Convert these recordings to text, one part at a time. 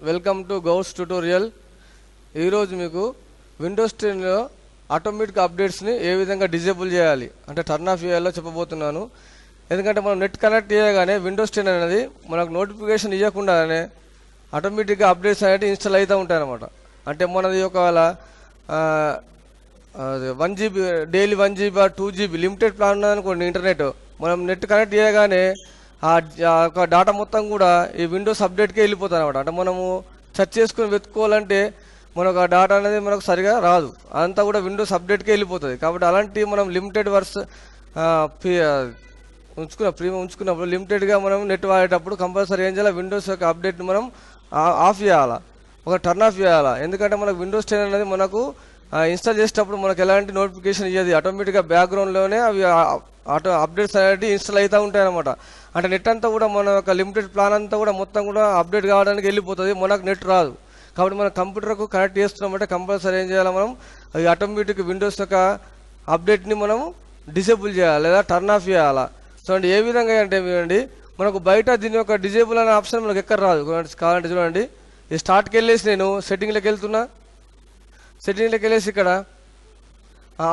Welcome to Gouds tutorial. ఈరోజు మీకు Windows 10లో automatic అప్డేట్స్ని ఏ విధంగా డిజేబుల్ చేయాలి అంటే టర్న్ ఆఫ్ చేయాలో చెప్పబోతున్నాను. ఎందుకంటే మనం నెట్ కనెక్ట్ చేయగానే విండోస్ 10 అనేది మనకు నోటిఫికేషన్ ఇవ్వకుండానే ఆటోమేటిక్గా అప్డేట్స్ అనేవి ఇన్స్టాల్ అవుతూ ఉంటాయి అన్నమాట. అంటే మనది ఒకవేళ 1 GB daily 1 GB 2 GB limited plan ఉన్నదనుకోండి, ఇంటర్నెట్ మనం నెట్ కనెక్ట్ చేయగానే ఆ డేటా మొత్తం కూడా ఈ విండోస్ అప్డేట్కే వెళ్ళిపోతుంది అనమాట. అంటే మనము సెర్చ్ చేసుకుని వెతుక్కోవాలంటే మనకు ఆ డేటా అనేది మనకు సరిగా రాదు, అదంతా కూడా విండోస్ అప్డేట్కే వెళ్ళిపోతుంది. కాబట్టి అలాంటి మనం లిమిటెడ్ వర్స్ ప్రీమియం ఉంచుకున్నప్పుడు లిమిటెడ్గా మనం నెట్ వాడేటప్పుడు కంపల్సరీ ఏం చేయాలి, విండోస్ యొక్క అప్డేట్ని మనం ఆఫ్ చేయాలా, ఒక టర్న్ ఆఫ్ చేయాలా. ఎందుకంటే మనకు విండోస్ 10 అనేది మనకు ఇన్స్టాల్ చేసేటప్పుడు మనకు ఎలాంటి నోటిఫికేషన్ ఇవ్వదు, ఆటోమేటిక్గా బ్యాక్గ్రౌండ్లోనే అవి అప్డేట్స్ అనేవి ఇన్స్టాల్ అవుతూ ఉంటాయి అనమాట. అంటే నెట్ అంతా కూడా మన యొక్క లిమిటెడ్ ప్లాన్ అంతా కూడా మొత్తం కూడా అప్డేట్ కావడానికి వెళ్ళిపోతుంది, మనకు నెట్ రాదు. కాబట్టి మన కంప్యూటర్కు కనెక్ట్ చేస్తున్నామంటే కంపల్సరీ ఏం చేయాలి, మనం అది ఆటోమేటిక్ విండోస్ యొక్క అప్డేట్ని మనం డిసేబుల్ చేయాలి లేదా టర్న్ ఆఫ్ చేయాలా. చూడండి ఏ విధంగా అంటే చూడండి, మనకు బయట దీని యొక్క డిజేబుల్ అనే ఆప్షన్ మనకు ఎక్కడ రాదు. కావాలంటే చూడండి, ఈ స్టార్ట్కి వెళ్ళేసి నేను సెట్టింగ్లోకి వెళ్తున్నా, సెట్టింగ్లోకి వెళ్ళేసి ఇక్కడ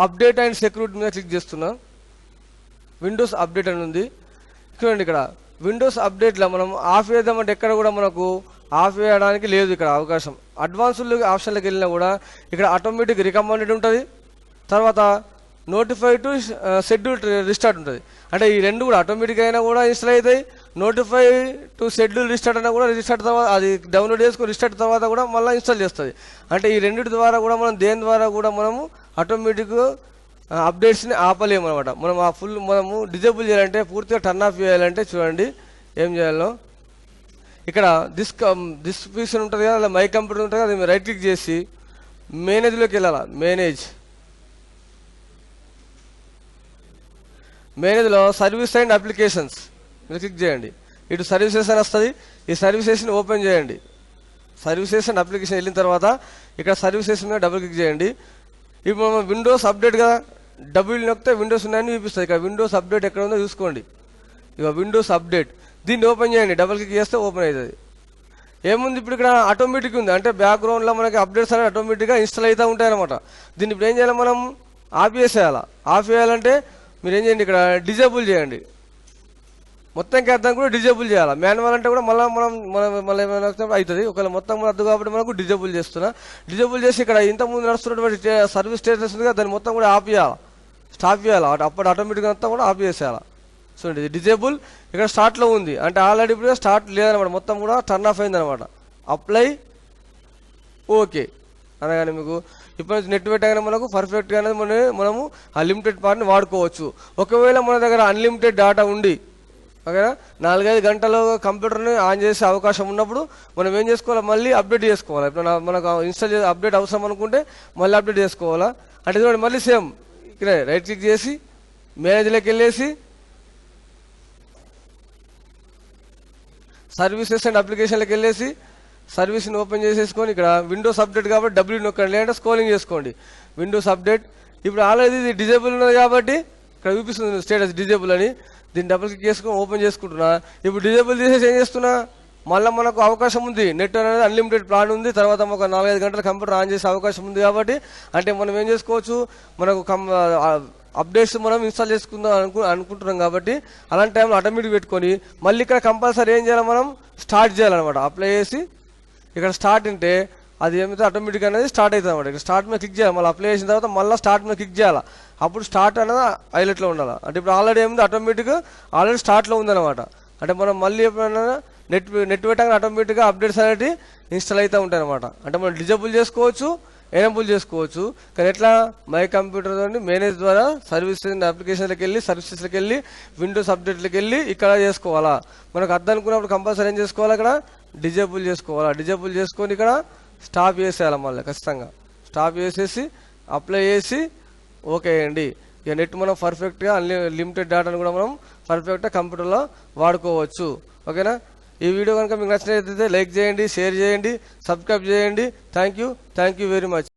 అప్డేట్ అండ్ సెక్యూరిటీ మీద క్లిక్ చేస్తున్నా. విండోస్ అప్డేట్ అని ఉంది చూడండి. ఇక్కడ విండోస్ అప్డేట్లో మనం ఆఫ్ చేద్దామంటే ఎక్కడ కూడా మనకు ఆఫ్ చేయడానికి లేదు ఇక్కడ అవకాశం. అడ్వాన్స్డ్ ఆప్షన్లోకి వెళ్ళినా కూడా ఇక్కడ ఆటోమేటిక్ రికమెండెడ్ ఉంటుంది, తర్వాత నోటిఫై టు షెడ్యూల్ రిస్టార్ట్ ఉంటుంది. అంటే ఈ రెండు కూడా ఆటోమేటిక్ అయినా కూడా ఇన్స్టాల్ అవుతాయి, నోటిఫై టు షెడ్యూల్ రిస్టార్ట్ అయినా కూడా రిస్టార్ట్ తర్వాత అది డౌన్లోడ్ చేసుకుని రిస్టార్ట్ తర్వాత కూడా మళ్ళీ ఇన్స్టాల్ చేస్తుంది. అంటే ఈ రెండింటి ద్వారా కూడా మనం దేని ద్వారా కూడా మనము ఆటోమేటిక్ అప్డేట్స్ని ఆపలేము అనమాట. మనం ఆ ఫుల్ మనము డిజేబుల్ చేయాలంటే పూర్తిగా టర్న్ ఆఫ్ చేయాలంటే చూడండి ఏం చేయాలో, ఇక్కడ డిస్క్రిప్షన్ ఉంటుంది కదా, అలా మై కంప్యూటర్ ఉంటుంది కదా, అది రైట్ క్లిక్ చేసి మేనేజ్లోకి వెళ్ళాలి. మేనేజ్లో సర్వీస్ అండ్ అప్లికేషన్స్ మీరు క్లిక్ చేయండి. ఇటు సర్వీసెస్ అని వస్తుంది, ఈ సర్వీసెస్ని ఓపెన్ చేయండి. సర్వీసెస్ అండ్ అప్లికేషన్ వెళ్ళిన తర్వాత ఇక్కడ సర్వీసెస్ మీద డబుల్ క్లిక్ చేయండి. ఇప్పుడు మనం విండోస్ అప్డేట్ కదా, డబుల్ నొక్కితే విండోస్ ఉన్నాయని చూపిస్తుంది. ఇక్కడ విండోస్ అప్డేట్ ఎక్కడ ఉందో చూసుకోండి, ఇక విండోస్ అప్డేట్ దీన్ని ఓపెన్ చేయండి. డబుల్ క్లిక్ చేస్తే ఓపెన్ అవుతుంది. ఏముంది ఇప్పుడు ఇక్కడ ఆటోమేటిక్ ఉంది, అంటే బ్యాక్గ్రౌండ్లో మనకి అప్డేట్స్ అనేవి ఆటోమేటిక్గా ఇన్స్టాల్ అవుతూ ఉంటాయి అనమాట. దీన్ని ఇప్పుడు ఏం చేయాలి, మనం ఆఫ్ చేసేయాలి. ఆఫ్ చేయాలంటే మీరు ఏం చేయండి, ఇక్కడ డిజేబుల్ చేయండి. మొత్తంకి అర్థం కూడా డిజేబుల్ చేయాలి. మాన్యువల్ అంటే కూడా మళ్ళీ ఏమైనా అవుతుంది. ఒకవేళ మొత్తం అర్థం కాబట్టి మనకు డిజేబుల్ చేస్తున్నా. డిజేబుల్ చేసి ఇక్కడ ఇంతకుముందు నడుస్తున్నటువంటి సర్వీస్ స్టేటస్ ఉంది కదా, దాన్ని మొత్తం కూడా ఆఫ్ చేయాలి, స్టాప్ చేయాలి. అప్పుడు ఆటోమేటిక్గా అంతా కూడా ఆఫ్ చేసేయాలి. చూడండి ఇది డిజేబుల్ ఇక్కడ స్టార్ట్లో ఉంది, అంటే ఆల్రెడీ ఇప్పుడు స్టార్ట్ లేదనమాట, మొత్తం కూడా టర్న్ ఆఫ్ అయిందనమాట. అప్లై ఓకే అనగానే మీకు ఇప్పుడు నెట్ పెట్టగానే మనకు పర్ఫెక్ట్గా అనేది మనము ఆ లిమిటెడ్ పార్ట్ని వాడుకోవచ్చు. ఒకవేళ మన దగ్గర అన్లిమిటెడ్ డేటా ఉండి ఓకేనా 4-5 గంటలు కంప్యూటర్ని ఆన్ చేసే అవకాశం ఉన్నప్పుడు మనం ఏం చేసుకోవాలి, మళ్ళీ అప్డేట్ చేసుకోవాలి. ఇప్పుడు మనకు ఇన్స్టాల్ చేసి అప్డేట్ అవసరం అనుకుంటే మళ్ళీ అప్డేట్ చేసుకోవాలా. అంటే చూడండి మళ్ళీ సేమ్ ఇక్కడ రైట్ క్లిక్ చేసి మేనేజ్లోకి వెళ్ళేసి సర్వీసెస్ అండ్ అప్లికేషన్లోకి వెళ్ళేసి సర్వీస్ని ఓపెన్ చేసేసుకొని ఇక్కడ విండోస్ అప్డేట్ కాబట్టి డబ్ల్యూ నొక్కండి, లేదంటే స్క్రోలింగ్ చేసుకోండి. విండోస్ అప్డేట్ ఇప్పుడు ఆల్రెడీ ఇది డిజేబుల్ ఉన్నది కాబట్టి ఇక్కడ చూపిస్తుంది స్టేటస్ డిజేబుల్ అని. దీన్ని డబుల్ క్లిక్ చేసుకొని ఓపెన్ చేసుకుంటున్నా. ఇప్పుడు డిజేబుల్ చేసేసి ఏం చేస్తున్నా, మళ్ళీ మనకు అవకాశం ఉంది, నెట్ అనేది అన్లిమిటెడ్ ప్లాన్ ఉంది, తర్వాత ఒక 4-5 గంటల కంప్యూటర్ ఆన్ చేసే అవకాశం ఉంది. కాబట్టి అంటే మనం ఏం చేసుకోవచ్చు, మనకు అప్డేట్స్ మనం ఇన్స్టాల్ చేసుకుందాం అనుకుంటున్నాం కాబట్టి అలాంటి టైంలో ఆటోమేటిక్ పెట్టుకొని మళ్ళీ ఇక్కడ కంపల్సరీ ఏం చేయాలి, మనం స్టార్ట్ చేయాలన్నమాట. అప్లై చేసి ఇక్కడ స్టార్ట్ అంటే అది ఏమైతే ఆటోమేటిక్ అనేది స్టార్ట్ అవుతుంది అనమాట. ఇక్కడ స్టార్ట్ మీద క్లిక్ చేయాలి, మళ్ళీ అప్లై చేసిన తర్వాత మళ్ళీ స్టార్ట్ మీద క్లిక్ చేయాలి. అప్పుడు స్టార్ట్ అనేది హైలైట్లో ఉండాలి. అంటే ఇప్పుడు ఆల్రెడీ ఏముంది, ఆల్రెడీ స్టార్ట్లో ఉందన్నమాట. అంటే మనం మళ్ళీ ఎప్పుడైనా నెట్ పెట్టగానే ఆటోమేటిక్గా అప్డేట్స్ అనేవి ఇన్స్టాల్ అవుతూ ఉంటాయి అనమాట. అంటే మనం డిజేబుల్ చేసుకోవచ్చు, ఎనేబుల్ చేసుకోవచ్చు. కానీ ఎట్లా, మై కంప్యూటర్ మేనేజ్ ద్వారా సర్వీసెస్ అప్లికేషన్లోకి వెళ్ళి సర్వీసెస్లోకి వెళ్ళి విండోస్ అప్డేట్లోకి వెళ్ళి ఇక్కడ చేసుకోవాలా. మనకు అర్థం అనుకున్నప్పుడు కంపల్సరీ ఏం చేసుకోవాలి, ఇక్కడ డిజేబుల్ చేసుకోవాలా. డిజేబుల్ చేసుకొని ఇక్కడ స్టాప్ చేసేయాలి. మళ్ళీ ఖచ్చితంగా స్టాప్ చేసేసి అప్లై చేసి ఓకే అండి. ఇక నెట్ మనం పర్ఫెక్ట్గా లిమిటెడ్ డేటాను కూడా మనం పర్ఫెక్ట్గా కంప్యూటర్లో వాడుకోవచ్చు. ఓకేనా. ఈ వీడియో కనుక మీకు నచ్చినట్లయితే లైక్ చేయండి, షేర్ చేయండి, సబ్స్క్రైబ్ చేయండి. Thank you very much.